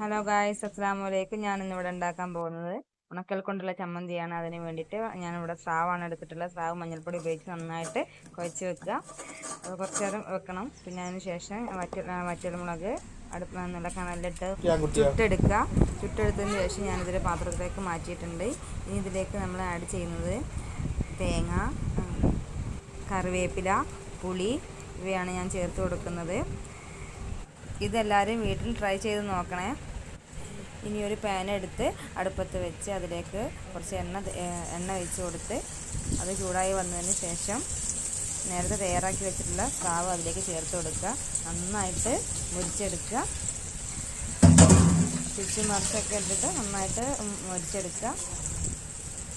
Hello guys, അസ്സലാമു അലൈക്കും. ഞാൻ ഇന്നിവിടെ ഉണ്ടാക്കാൻ പോകുന്നത് ഉണക്കൽ കൊണ്ടുള്ള ചമ്മന്തിയാണ്. അതിന് വേണ്ടിയിട്ട് ഞാനിവിടെ സ്രാവാണ് എടുത്തിട്ടുള്ളത്. സ്രാവ് മഞ്ഞൾപ്പൊടി ഉപയോഗിച്ച് നന്നായിട്ട് കുഴച്ച് വെക്കുക. അത് കുറച്ച് നേരം വെക്കണം. പിന്നെ അതിന് ശേഷം വറ്റൽമുളക് നല്ല കനലിലിട്ട് ചുട്ടെടുക്കുക. ചുട്ടെടുത്തതിന് ശേഷം ഞാനിതൊരു പാത്രത്തിലേക്ക് മാറ്റിയിട്ടുണ്ട്. ഇനി ഇതിലേക്ക് നമ്മൾ ആഡ് ചെയ്യുന്നത് തേങ്ങ, കറിവേപ്പില, പുളി ഇവയാണ് ഞാൻ ചേർത്ത് കൊടുക്കുന്നത്. ഇതെല്ലാവരും വീട്ടിൽ ട്രൈ ചെയ്ത് നോക്കണേ. ഇനി ഒരു പാൻ എടുത്ത് അടുപ്പത്ത് വെച്ച് അതിലേക്ക് കുറച്ച് എണ്ണ ഒഴിച്ച് കൊടുത്ത് അത് ചൂടായി വന്നതിന് ശേഷം നേരത്തെ തയ്യാറാക്കി വെച്ചിട്ടുള്ള സ്രാവ് അതിലേക്ക് ചേർത്ത് കൊടുക്കുക. നന്നായിട്ട് മുരിച്ചെടുക്കുക. തിരിച്ച് മറിച്ചൊക്കെ ഇട്ടിട്ട് നന്നായിട്ട് മുരിച്ചെടുക്കുക.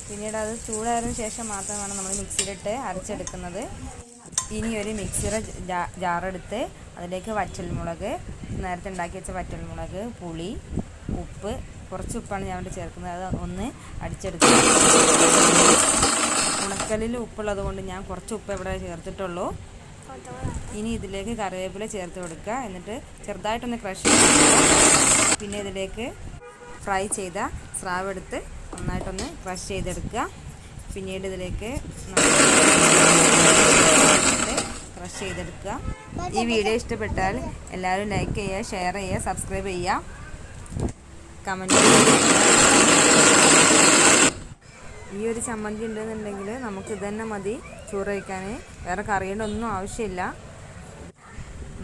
പിന്നീട് അത് ചൂടായതിനു ശേഷം മാത്രമാണ് നമ്മൾ മിക്സിയിലിട്ട് അരച്ചെടുക്കുന്നത്. ഇനി ഒരു മിക്സിയുടെ ജാറെടുത്ത് അതിലേക്ക് വറ്റൽമുളക്, നേരത്തെ ഉണ്ടാക്കി വെച്ച വറ്റൽമുളക്, പുളി, ഉപ്പ്, കുറച്ച് ഉപ്പാണ് ഞാൻ ഇവിടെ ചേർക്കുന്നത്. അത് ഒന്ന് അടിച്ചെടുക്കുക. ഉണക്കലിൽ ഉപ്പുള്ളത് കൊണ്ട് ഞാൻ കുറച്ച് ഉപ്പ് ഇവിടെ ചേർത്തിട്ടുള്ളൂ. ഇനി ഇതിലേക്ക് കറിവേപ്പില ചേർത്ത് കൊടുക്കുക. എന്നിട്ട് ചെറുതായിട്ടൊന്ന് ക്രഷ് ചെയ്തെടുക്കുക. പിന്നെ ഇതിലേക്ക് ഫ്രൈ ചെയ്ത സ്രാവ് എടുത്ത് നന്നായിട്ടൊന്ന് ക്രഷ് ചെയ്തെടുക്കുക. പിന്നീട് ഇതിലേക്ക് ക്രഷ് ചെയ്തെടുക്കുക. ഈ വീഡിയോ ഇഷ്ടപ്പെട്ടാൽ എല്ലാവരും ലൈക്ക് ചെയ്യുക, ഷെയർ ചെയ്യുക, സബ്സ്ക്രൈബ് ചെയ്യുക, കമൻറ്റ് ചെയ്യുക. ഈ ഒരു ചമ്മന്തി ഉണ്ടെന്നുണ്ടെങ്കിൽ നമുക്ക് ഇതന്നെ മതി ചോറ് കഴിക്കാൻ. വേറെ കറിയുടെ ഒന്നും ആവശ്യമില്ല.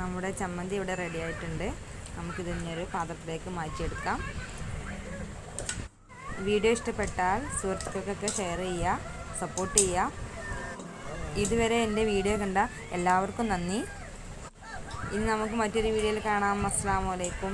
നമ്മുടെ ചമ്മന്തി ഇവിടെ റെഡി ആയിട്ടുണ്ട്. നമുക്കിതിനൊരു പാത്രത്തിലേക്ക് മാറ്റിയെടുക്കാം. വീഡിയോ ഇഷ്ടപ്പെട്ടാൽ സുഹൃത്തുക്കൾക്കൊക്കെ ഷെയർ ചെയ്യുക, സപ്പോർട്ട് ചെയ്യുക. ഇതുവരെ എൻ്റെ വീഡിയോ കണ്ട എല്ലാവർക്കും നന്ദി. ഇനി നമുക്ക് മറ്റൊരു വീഡിയോയിൽ കാണാം. അസ്സലാമു അലൈക്കും.